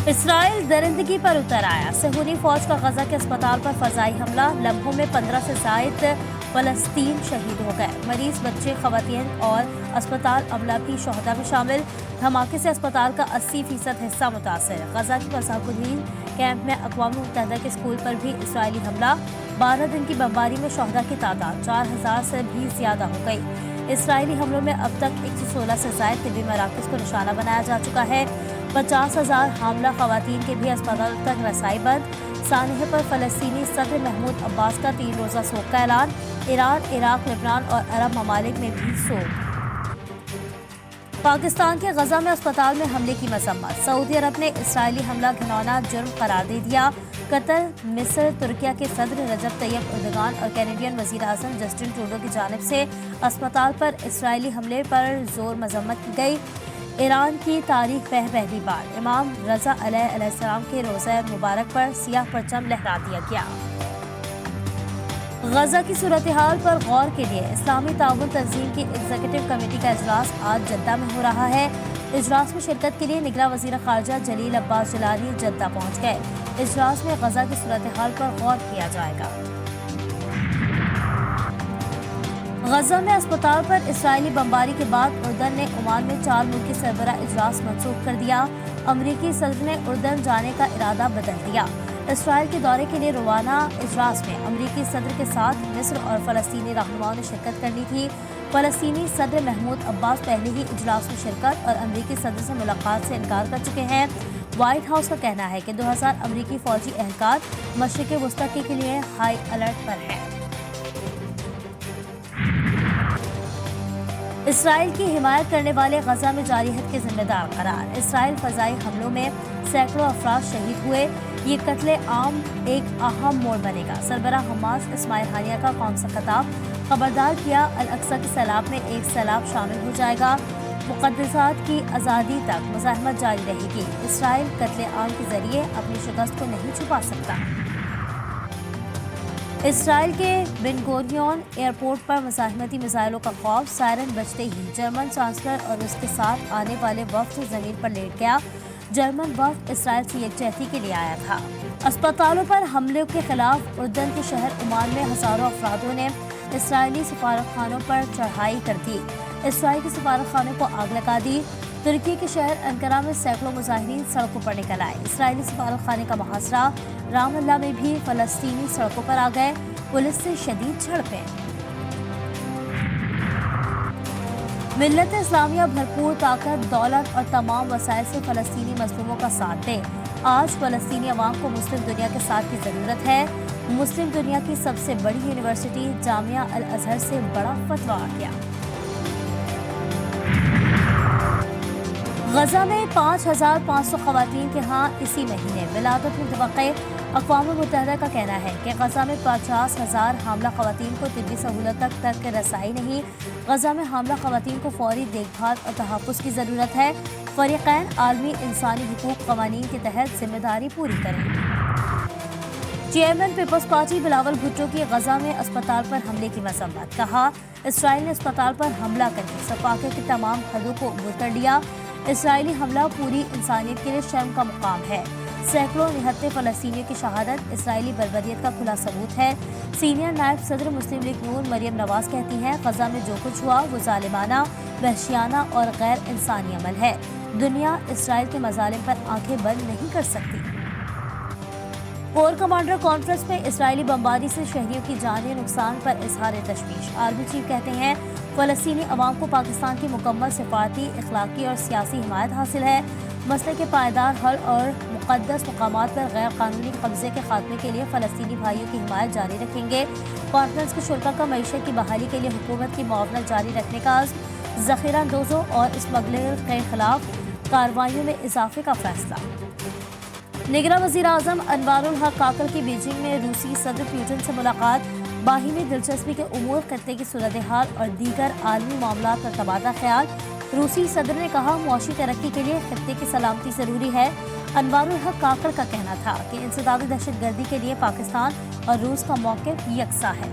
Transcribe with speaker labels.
Speaker 1: اسرائیل درندگی پر اتر آیا۔ صہیونی فوج کا غزہ کے اسپتال پر فضائی حملہ، لمحوں میں 15 سے زائد فلسطین شہید ہو گئے۔ مریض بچے، خواتین اور اسپتال عملہ بھی شہداء میں شامل۔ دھماکے سے اسپتال کا 80% حصہ متاثر۔ غزہ کے مساکین کیمپ میں اقوام متحدہ کے اسکول پر بھی اسرائیلی حملہ۔ 12 دن کی بمباری میں شہداء کی تعداد 4000 سے بھی زیادہ ہو گئی۔ اسرائیلی حملوں میں اب تک 116 سے زائد طبی مراکز کو نشانہ بنایا جا چکا ہے۔ 50,000 حاملہ خواتین کے بھی اسپتال تک رسائی بند۔ سانحے پر فلسطینی صدر محمود عباس کا 3 روزہ سوگ کا اعلان۔ ایران، عراق، لبنان اور عرب ممالک میں بھی سوگ۔ پاکستان کے غزہ میں اسپتال میں حملے کی مذمت۔ سعودی عرب نے اسرائیلی حملہ گھناؤنا جرم قرار دے دیا۔ قطر، مصر، ترکیہ کے صدر رجب طیب اردگان اور کینیڈین وزیر اعظم جسٹن ٹروڈو کی جانب سے اسپتال پر اسرائیلی حملے پر زور مذمت کی گئی۔ ایران کی تاریخ میں پہلی بار امام رضا علیہ السلام کے روزہ مبارک پر سیاہ پرچم لہرا دیا گیا۔ غزہ کی صورتحال پر غور کے لیے اسلامی تعاون تنظیم کی ایگزیکٹو کمیٹی کا اجلاس آج جدہ میں ہو رہا ہے۔ اجلاس میں شرکت کے لیے نگراں وزیر خارجہ جلیل عباس جیلانی جدہ پہنچ گئے۔ اجلاس میں غزہ کی صورتحال پر غور کیا جائے گا۔ غزہ میں اسپتال پر اسرائیلی بمباری کے بعد اردن نے عمان میں 4 ملکی سربراہ اجلاس منسوخ کر دیا۔ امریکی صدر نے اردن جانے کا ارادہ بدل دیا۔ اسرائیل کے دورے کے لیے روانہ اجلاس میں امریکی صدر کے ساتھ مصر اور فلسطینی رہنماؤں نے شرکت کرنی تھی۔ فلسطینی صدر محمود عباس پہلے ہی اجلاس میں شرکت اور امریکی صدر سے ملاقات سے انکار کر چکے ہیں۔ وائٹ ہاؤس کا کہنا ہے کہ 2000 امریکی فوجی اہلکار مشرق وسطی کے لیے ہائی الرٹ پر ہیں۔ اسرائیل کی حمایت کرنے والے غزہ میں جارحیت کے ذمہ دار قرار۔ اسرائیل فضائی حملوں میں سینکڑوں افراد شہید ہوئے۔ یہ قتل عام ایک اہم موڑ بنے گا۔ سربراہ حماس اسماعیل ہانیہ کا قوم سے خطاب، خبردار کیا الاقصی کے سیلاب میں ایک سیلاب شامل ہو جائے گا۔ مقدسات کی آزادی تک مزاحمت جاری رہے گی۔ اسرائیل قتل عام کے ذریعے اپنی شکست کو نہیں چھپا سکتا۔ اسرائیل کے بن گوریون ایئرپورٹ پر مزاحمتی میزائلوں کا خوف، سائرن بجتے ہی جرمن چانسلر اور اس کے ساتھ آنے والے وفد زمین پر لیٹ گیا۔ جرمن وفد اسرائیل سے یکجہتی کے لیے آیا تھا۔ اسپتالوں پر حملوں کے خلاف اردن کے شہر عمان میں ہزاروں افرادوں نے اسرائیلی سفارت خانوں پر چڑھائی کر دی۔ اسرائیل کے سفارت خانے کو آگ لگا دی۔ ترکی کے شہر انقرہ میں سینکڑوں مظاہرین سڑکوں پر نکل آئے۔ اسرائیلی سفارت خانے کا محاصرہ۔ رام اللہ میں بھی فلسطینی سڑکوں پر آ گئے۔ پولیس سے شدید جھڑپیں۔ ملت اسلامیہ بھرپور طاقت، دولت اور تمام وسائل سے فلسطینی مظلوموں کا ساتھ دے۔ آج فلسطینی عوام کو مسلم دنیا کے ساتھ کی ضرورت ہے۔ مسلم دنیا کی سب سے بڑی یونیورسٹی جامعہ الازہر سے بڑا فتویٰ آ گیا۔ غزہ میں 5500 خواتین کے ہاں اسی مہینے ولادت متوقع۔ اقوام متحدہ کا کہنا ہے کہ غزہ میں 50,000 حاملہ خواتین کو طبی سہولت تک رسائی نہیں۔ غزہ میں حاملہ خواتین کو فوری دیکھ بھال اور تحفظ کی ضرورت ہے۔ فریقین عالمی انسانی حقوق قوانین کے تحت ذمہ داری پوری کریں۔ Chairman Peoples Party Bilawal Bhutto کی غزہ میں اسپتال پر حملے کی مذمت، کہا اسرائیل نے اسپتال پر حملہ کر کے صفاقے کی تمام حدوں کو عبور کر لیا۔ اسرائیلی حملہ پوری انسانیت کے لیے شرم کا مقام ہے۔ سینکڑوں نہتے فلسطینیوں کی شہادت اسرائیلی بربریت کا کھلا ثبوت ہے۔ سینئر نائب صدر مسلم لیگ نون مریم نواز کہتی ہیں غزہ میں جو کچھ ہوا وہ ظالمانہ، وحشیانہ اور غیر انسانی عمل ہے۔ دنیا اسرائیل کے مظالم پر آنکھیں بند نہیں کر سکتی۔ کور کمانڈر کانفرنس میں اسرائیلی بمباری سے شہریوں کی جانی نقصان پر اظہار تشویش۔ آرمی چیف کہتے ہیں فلسطینی عوام کو پاکستان کی مکمل سفارتی، اخلاقی اور سیاسی حمایت حاصل ہے۔ مسئلے کے پائیدار حل اور مقدس مقامات پر غیر قانونی قبضے کے خاتمے کے لیے فلسطینی بھائیوں کی حمایت جاری رکھیں گے۔ کانفرنس کے شرکاء کا معیشت کی بحالی کے لیے حکومت کی معاونت جاری رکھنے کا عزم۔ ذخیرہ اندوزوں اور اسمگلرز کے خلاف کارروائیوں میں اضافے کا فیصلہ۔ نگراں وزیر اعظم انوار الحق کاکڑ کی بیجنگ میں روسی صدر پیوٹن سے ملاقات۔ باہمی دلچسپی کے امور، خطے کی صورتحال اور دیگر عالمی معاملات پر تبادلہ خیال۔ روسی صدر نے کہا معاشی ترقی کے لیے خطے کی سلامتی ضروری ہے۔ انوار الحق کاکڑ کا کہنا تھا کہ انسدادی دہشت گردی کے لیے پاکستان اور روس کا موقف یکساں ہے۔